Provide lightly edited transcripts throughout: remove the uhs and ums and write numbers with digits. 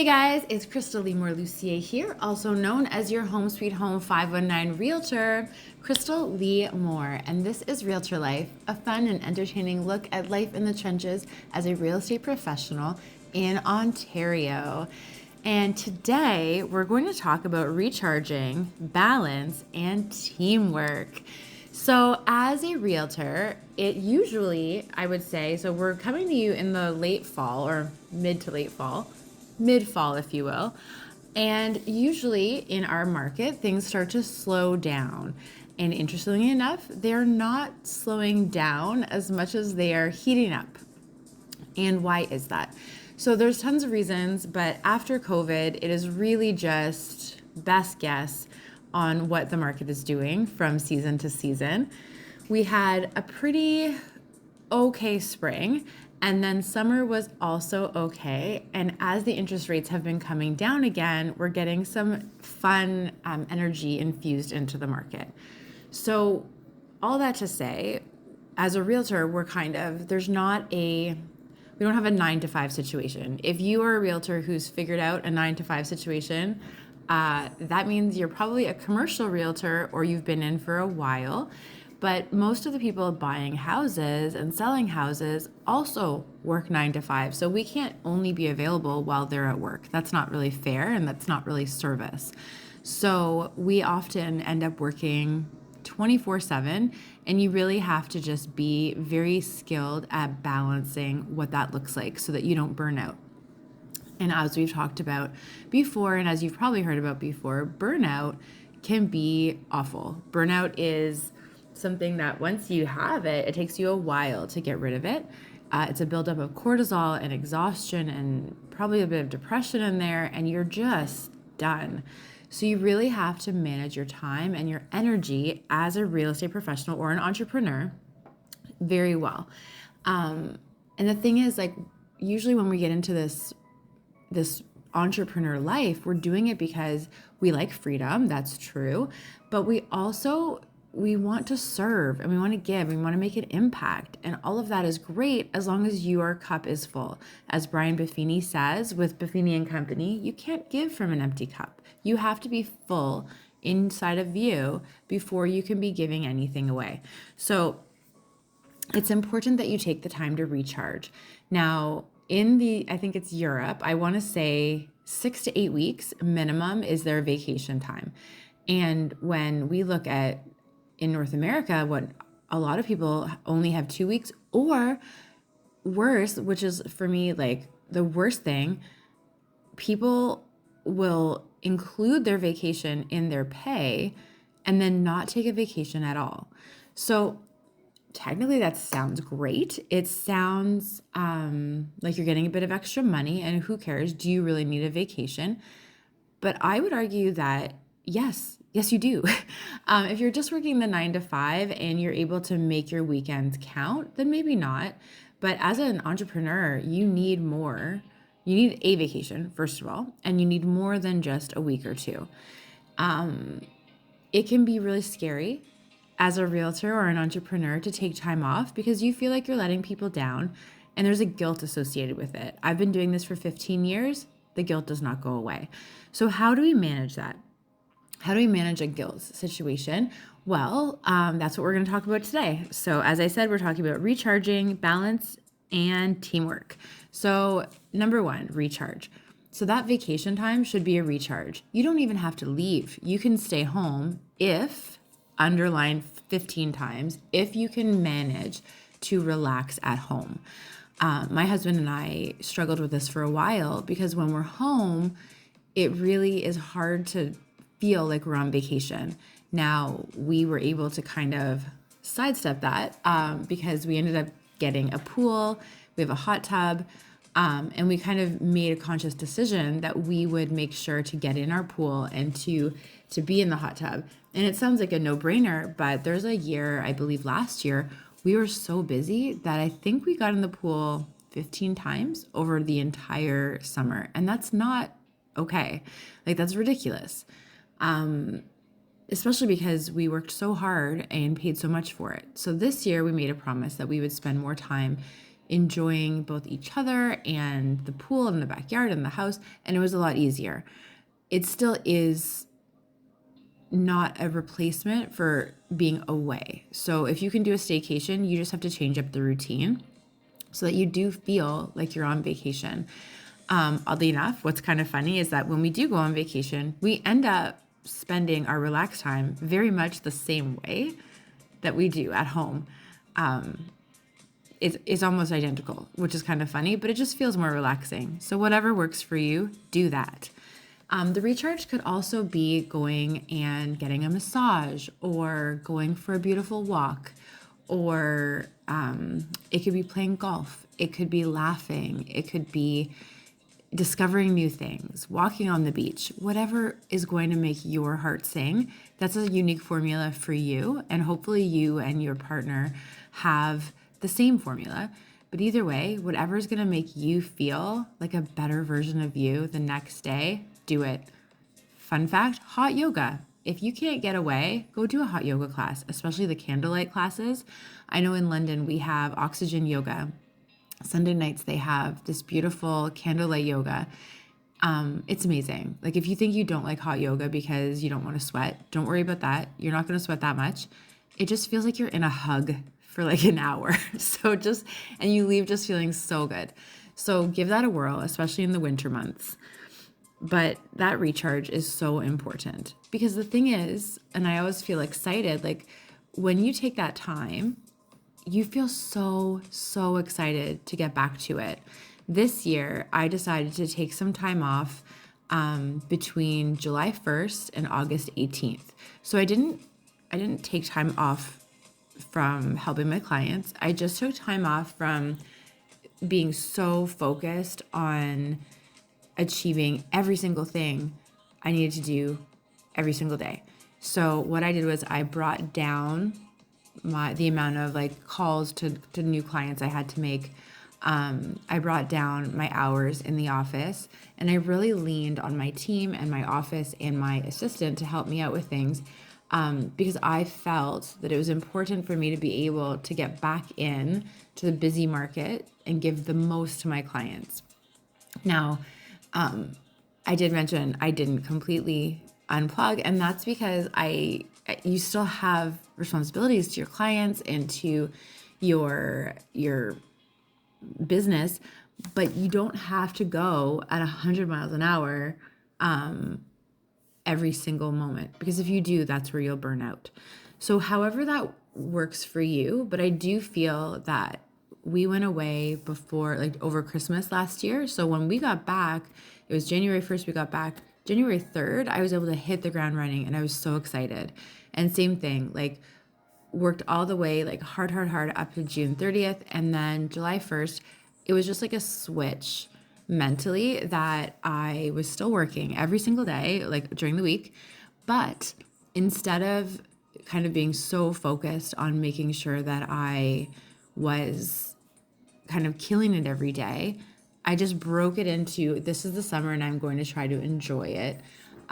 Hey guys, it's Crystal Lemore Lucier here, also known as your Home Sweet Home 519 Realtor, Crystal Lee Moore. And this is Realtor Life, a fun and entertaining look at life in the trenches as a real estate professional in Ontario. And today we're going to talk about recharging, balance, and teamwork. So as a realtor, it usually, I would say, so we're coming to you in the late fall or mid to late fall, mid-fall, if you will. And usually in our market, things start to slow down. And interestingly enough, they're not slowing down as much as they are heating up. And why is that? So there's tons of reasons, but after COVID, it is really just best guess on what the market is doing from season to season. We had a pretty okay spring, and then summer was also okay. And as the interest rates have been coming down again, we're getting some fun energy infused into the market. So all that to say, as a realtor, we don't have a 9 to 5 situation. If you are a realtor who's figured out a 9 to 5 situation, that means you're probably a commercial realtor or you've been in for a while. But most of the people buying houses and selling houses also work 9 to 5. So we can't only be available while they're at work. That's not really fair and that's not really service. So we often end up working 24/7, and you really have to just be very skilled at balancing what that looks like so that you don't burn out. And as we've talked about before, and as you've probably heard about before, burnout can be awful. Burnout is something that once you have it, it takes you a while to get rid of it. It's a buildup of cortisol and exhaustion and probably a bit of depression in there, and you're just done. So you really have to manage your time and your energy as a real estate professional or an entrepreneur very well. And the thing is, like, usually when we get into this entrepreneur life, we're doing it because we like freedom. That's true. But we want to serve and we want to give and we want to make an impact. And all of that is great as long as your cup is full. As Brian Buffini says with Buffini and Company, you can't give from an empty cup. You have to be full inside of you before you can be giving anything away. So it's important that you take the time to recharge. Now, I think it's Europe, I want to say 6 to 8 weeks minimum is their vacation time. And when we look at in North America, what a lot of people only have 2 weeks, or worse, which is for me like the worst thing, people will include their vacation in their pay and then not take a vacation at all. So technically that sounds great. It sounds like you're getting a bit of extra money, and who cares? Do you really need a vacation? But I would argue that yes, you do. If you're just working the 9 to 5 and you're able to make your weekends count, then maybe not. But as an entrepreneur, you need more. You need a vacation, first of all, and you need more than just a week or two. It can be really scary as a realtor or an entrepreneur to take time off because you feel like you're letting people down, and there's a guilt associated with it. I've been doing this for 15 years. The guilt does not go away. So how do we manage that? How do we manage a guilt situation? Well, that's what we're going to talk about today. So as I said, we're talking about recharging, balance, and teamwork. So number 1, recharge. So that vacation time should be a recharge. You don't even have to leave. You can stay home if, underline 15 times, if you can manage to relax at home. My husband and I struggled with this for a while because when we're home, it really is hard to feel like we're on vacation. Now, we were able to kind of sidestep that because we ended up getting a pool, we have a hot tub, and we kind of made a conscious decision that we would make sure to get in our pool and to be in the hot tub. And it sounds like a no-brainer, but there's a year, I believe last year, we were so busy that I think we got in the pool 15 times over the entire summer. And that's not okay. Like, that's ridiculous. Especially because we worked so hard and paid so much for it. So this year we made a promise that we would spend more time enjoying both each other and the pool and the backyard and the house, and it was a lot easier. It still is not a replacement for being away. So if you can do a staycation, you just have to change up the routine so that you do feel like you're on vacation. Oddly enough, what's kind of funny is that when we do go on vacation, we end up spending our relaxed time very much the same way that we do at home. It's almost identical, which is kind of funny, but it just feels more relaxing. So whatever works for you, do that. The recharge could also be going and getting a massage or going for a beautiful walk, or it could be playing golf. It could be laughing. It could be discovering new things, walking on the beach, whatever is going to make your heart sing. That's a unique formula for you. And hopefully you and your partner have the same formula. But either way, whatever is going to make you feel like a better version of you the next day, do it. Fun fact, hot yoga. If you can't get away, go do a hot yoga class, especially the candlelight classes. I know in London we have oxygen yoga. Sunday nights they have this beautiful candlelight yoga. It's amazing. Like if you think you don't like hot yoga because you don't want to sweat, don't worry about that. You're not going to sweat that much. It just feels like you're in a hug for like an hour. And you leave just feeling so good. So give that a whirl, especially in the winter months. But that recharge is so important because the thing is, and I always feel excited, like when you take that time, you feel so excited to get back to it. This year, I decided to take some time off between July 1st and August 18th. So I didn't take time off from helping my clients. I just took time off from being so focused on achieving every single thing I needed to do every single day. So what I did was I brought down the amount of like calls to new clients I had to make. I brought down my hours in the office, and I really leaned on my team and my office and my assistant to help me out with things, because I felt that it was important for me to be able to get back in to the busy market and give the most to my clients. Now, I did mention I didn't completely unplug, and that's because you still have responsibilities to your clients and to your business, but you don't have to go at 100 miles an hour every single moment, because if you do, that's where you'll burn out. So however that works for you, but I do feel that we went away before, like over Christmas last year. So when we got back, it was January 1st we got back. January 3rd, I was able to hit the ground running, and I was so excited. And same thing, like worked all the way, like hard up to June 30th. And then July 1st, it was just like a switch mentally that I was still working every single day, like during the week. But instead of kind of being so focused on making sure that I was kind of killing it every day, I just broke it into, this is the summer and I'm going to try to enjoy it.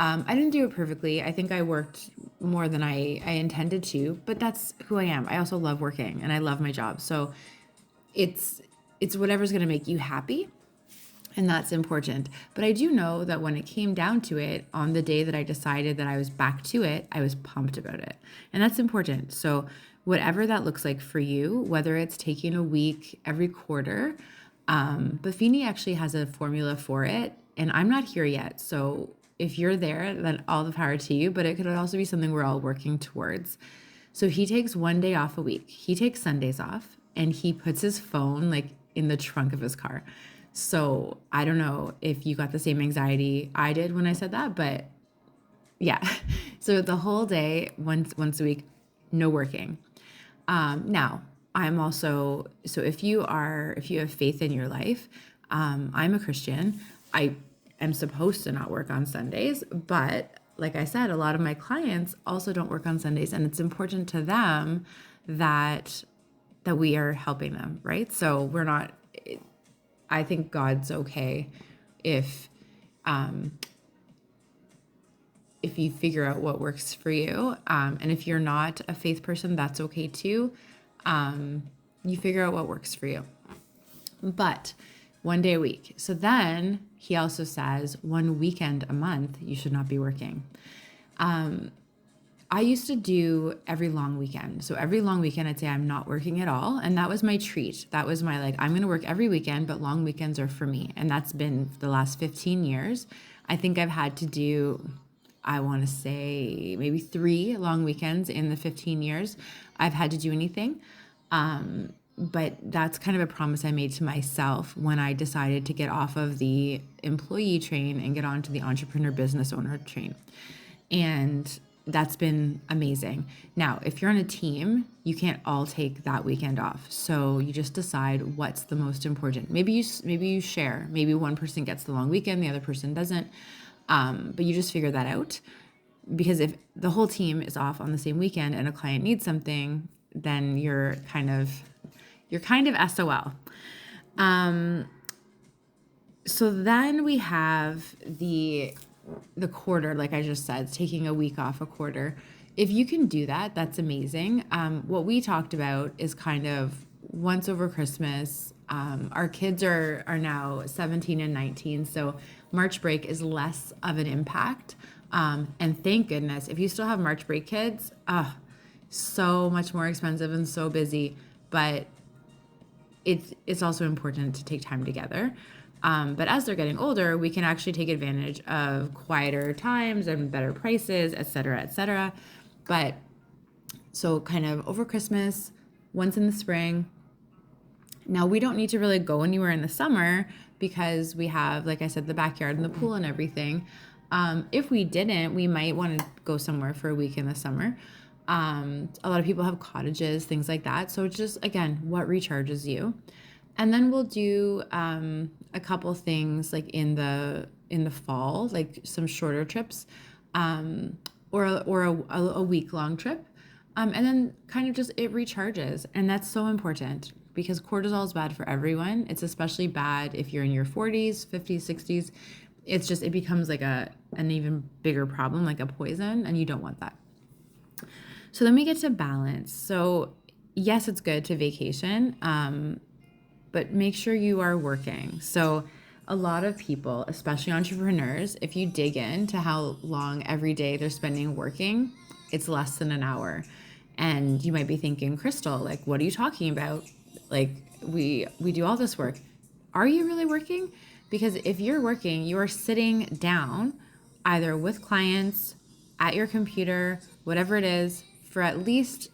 I didn't do it perfectly. I think I worked more than I intended to, but that's who I am. I also love working and I love my job. So it's whatever's going to make you happy. And that's important. But I do know that when it came down to it, on the day that I decided that I was back to it, I was pumped about it. And that's important. So whatever that looks like for you, whether it's taking a week every quarter, Buffini actually has a formula for it. And I'm not here yet. So if you're there, then all the power to you. But it could also be something we're all working towards. So he takes one day off a week. He takes Sundays off, and he puts his phone like in the trunk of his car. So I don't know if you got the same anxiety I did when I said that, but yeah. So the whole day, once a week, no working. Now I'm also, so if you have faith in your life, I'm a Christian. I am supposed to not work on Sundays, but like I said, a lot of my clients also don't work on Sundays, and it's important to them that we are helping them, right? So we're not, I think God's okay if you figure out what works for you. And if you're not a faith person, that's okay too. You figure out what works for you. but 1 day a week. So then he also says 1 weekend a month, you should not be working. I used to do every long weekend. So every long weekend, I'd say I'm not working at all. And that was my treat. That was my, like, I'm going to work every weekend, but long weekends are for me. And that's been the last 15 years. I think I've had to do, I want to say maybe 3 long weekends in the 15 years I've had to do anything. But that's kind of a promise I made to myself when I decided to get off of the employee train and get onto the entrepreneur business owner train. And that's been amazing. Now, if you're on a team, you can't all take that weekend off. So you just decide what's the most important. Maybe you share. Maybe one person gets the long weekend, the other person doesn't. But you just figure that out. Because if the whole team is off on the same weekend and a client needs something, then you're kind of SOL. So then we have the quarter, like I just said, taking a week off a quarter. If you can do that, that's amazing. What we talked about is kind of once over Christmas. Our kids are now 17 and 19, so March break is less of an impact. And thank goodness, if you still have March break kids, so much more expensive and so busy, but it's also important to take time together. But as they're getting older, we can actually take advantage of quieter times and better prices, et cetera, et cetera. But so kind of over Christmas, once in the spring. Now, we don't need to really go anywhere in the summer because we have, like I said, the backyard and the pool and everything. If we didn't, we might want to go somewhere for a week in the summer. A lot of people have cottages, things like that. So just, again, what recharges you. And then we'll do a couple things like in the fall, like some shorter trips, or a week-long trip. And then kind of just it recharges. And that's so important because cortisol is bad for everyone. It's especially bad if you're in your 40s, 50s, 60s. It becomes like an even bigger problem, like a poison, and you don't want that. So then we get to balance. So yes, it's good to vacation, but make sure you are working. So a lot of people, especially entrepreneurs, if you dig into how long every day they're spending working, it's less than an hour. And you might be thinking, Crystal, like, what are you talking about? Like, we do all this work. Are you really working? Because if you're working, you are sitting down either with clients, at your computer, whatever it is, for at least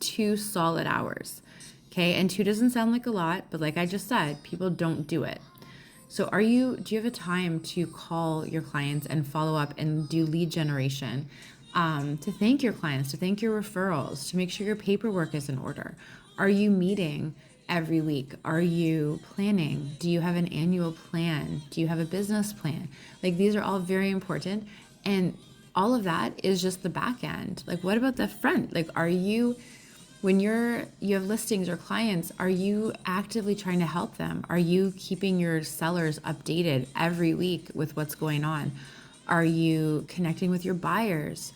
2 solid hours. Okay, and 2 doesn't sound like a lot, but like I just said, people don't do it. So do you have a time to call your clients and follow up and do lead generation, to thank your clients, to thank your referrals, to make sure your paperwork is in order? Are you meeting every week? Are you planning? Do you have an annual plan? Do you have a business plan? Like, these are all very important. And all of that is just the back end. Like, what about the front? Like, when you have listings or clients, are you actively trying to help them? Are you keeping your sellers updated every week with what's going on? Are you connecting with your buyers?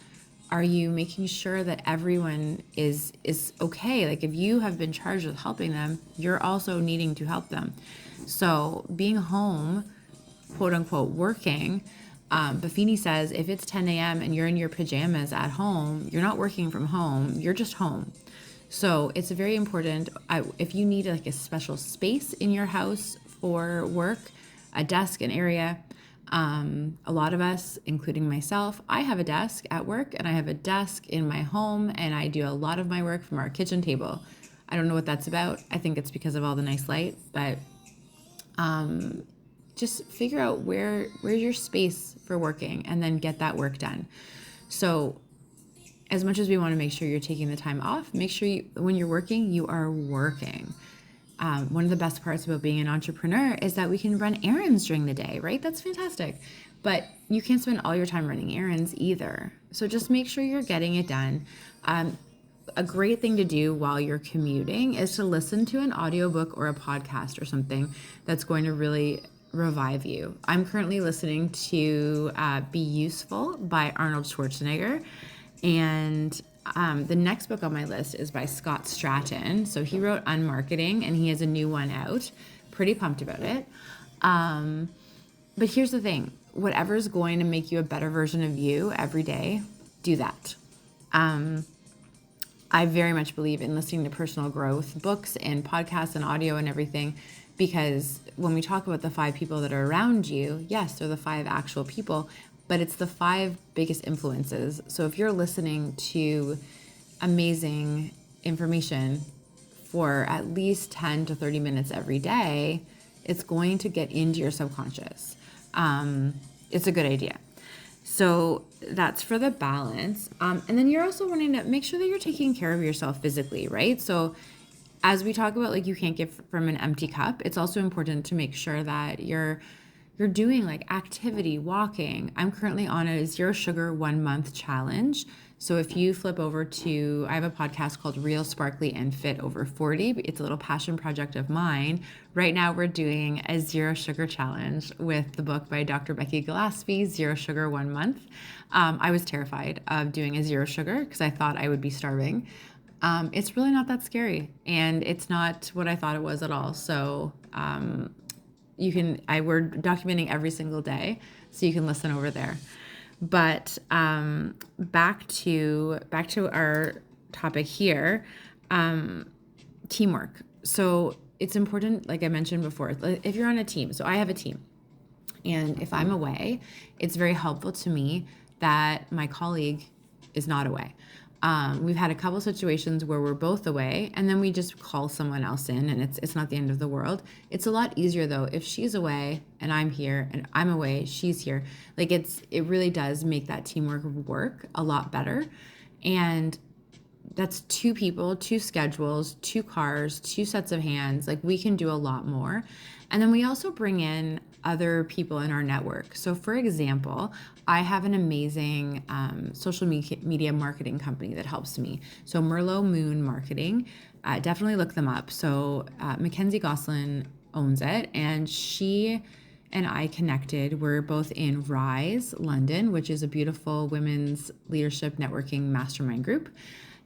Are you making sure that everyone is okay? Like, if you have been charged with helping them, you're also needing to help them. So being home, quote unquote, working, Buffini says if it's 10 a.m. and you're in your pajamas at home, you're not working from home, you're just home. So it's very important. If you need like a special space in your house for work, a desk, an area, a lot of us, including myself, I have a desk at work and I have a desk in my home, and I do a lot of my work from our kitchen table. I don't know what that's about. I think it's because of all the nice light, but just figure out where's your space for working and then get that work done. So as much as we want to make sure you're taking the time off, make sure when you're working, you are working. One of the best parts about being an entrepreneur is that we can run errands during the day, right? That's fantastic. But you can't spend all your time running errands either. So just make sure you're getting it done. A great thing to do while you're commuting is to listen to an audiobook or a podcast or something that's going to really revive you. I'm currently listening to Be Useful by Arnold Schwarzenegger. And the next book on my list is by Scott Stratton. So he wrote Unmarketing, and he has a new one out. Pretty pumped about it. But here's the thing. Whatever is going to make you a better version of you every day, do that. I very much believe in listening to personal growth books and podcasts and audio and everything, because when we talk about the 5 people that are around you, yes, they're the 5 actual people, but it's the 5 biggest influences. So if you're listening to amazing information for at least 10 to 30 minutes every day, it's going to get into your subconscious. It's a good idea. So that's for the balance. And then you're also wanting to make sure that you're taking care of yourself physically, right? So as we talk about, like, you can't give from an empty cup, it's also important to make sure that you're doing like activity, walking. I'm currently on a 0 sugar 1 month challenge. So if you flip over to, I have a podcast called Real, Sparkly, and Fit Over 40. It's a little passion project of mine. Right now we're doing a 0 sugar challenge with the book by Dr. Becky Gillespie, 0 sugar 1 month. I was terrified of doing a 0 sugar because I thought I would be starving. It's really not that scary, and it's not what I thought it was at all. So we're documenting every single day, so you can listen over there. But back to our topic here, teamwork. So it's important, like I mentioned before, if you're on a team. So I have a team, and if I'm away, it's very helpful to me that my colleague is not away. We've had a couple situations where we're both away, and then we just call someone else in, and it's not the end of the world. It's a lot easier though if she's away and I'm here, and I'm away, she's here. Like it really does make that teamwork work a lot better. And that's 2 people, 2 schedules, 2 cars, 2 sets of hands. Like, we can do a lot more. And then we also bring in other people in our network. So for example, I have an amazing social media marketing company that helps me. So Merlot Moon Marketing, definitely look them up. So Mackenzie Goslin owns it, and she and I connected. We're both in Rise, London, which is a beautiful women's leadership networking mastermind group.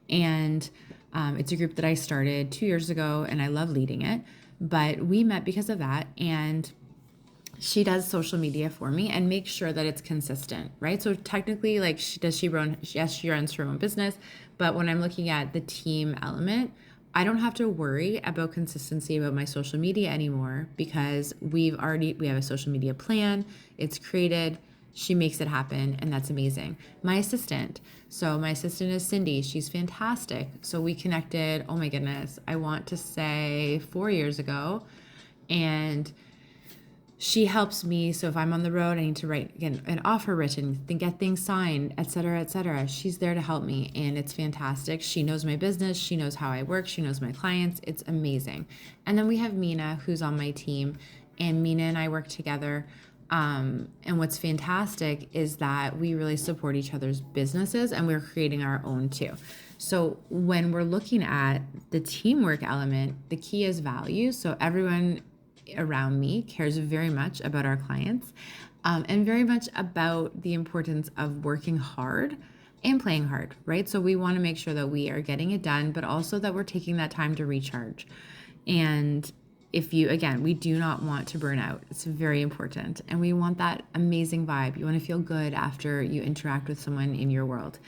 And it's a group that I started 2 years ago, and I love leading it. But we met because of that, and she does social media for me and makes sure that it's consistent, right? So technically, like, she runs her own business, but when I'm looking at the team element, I don't have to worry about consistency about my social media anymore, because we have a social media plan, it's created, she makes it happen, and that's amazing. My assistant is Cindy. She's fantastic. So we connected, oh my goodness, I want to say 4 years ago, and she helps me. So if I'm on the road, I need to write an offer written, then get things signed, et cetera, et cetera. She's there to help me, and it's fantastic. She knows my business. She knows how I work. She knows my clients. It's amazing. And then we have Mina, who's on my team, and Mina and I work together. And what's fantastic is that we really support each other's businesses, and we're creating our own too. So when we're looking at the teamwork element, the key is value. So everyone around me cares very much about our clients, and very much about the importance of working hard and playing hard, right? So we want to make sure that we are getting it done, but also that we're taking that time to recharge. And we do not want to burn out. It's very important. And we want that amazing vibe. You want to feel good after you interact with someone in your world.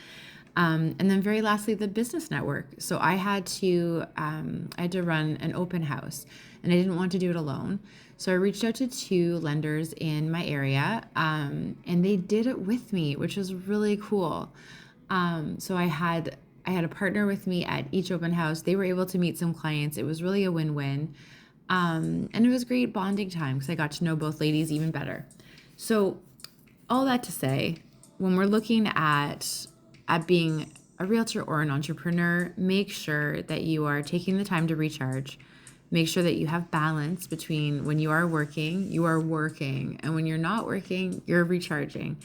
And then very lastly, the business network. So I had to run an open house, and I didn't want to do it alone. So I reached out to 2 lenders in my area, and they did it with me, which was really cool. So I had a partner with me at each open house. They were able to meet some clients. It was really a win-win. And it was great bonding time because I got to know both ladies even better. So all that to say, when we're looking at being a realtor or an entrepreneur, make sure that you are taking the time to recharge. Make sure that you have balance between when you are working, and when you're not working, you're recharging.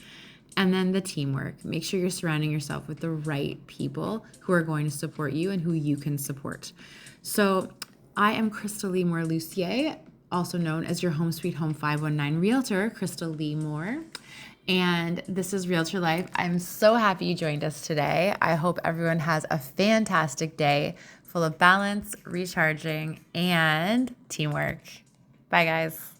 And then the teamwork. Make sure you're surrounding yourself with the right people who are going to support you and who you can support. So I am Crystal Lee Moore Lucier, also known as your Home Sweet Home 519 Realtor, Crystal Lee Moore. And this is Realtor Life. I'm so happy you joined us today. I hope everyone has a fantastic day full of balance, recharging, and teamwork. Bye, guys.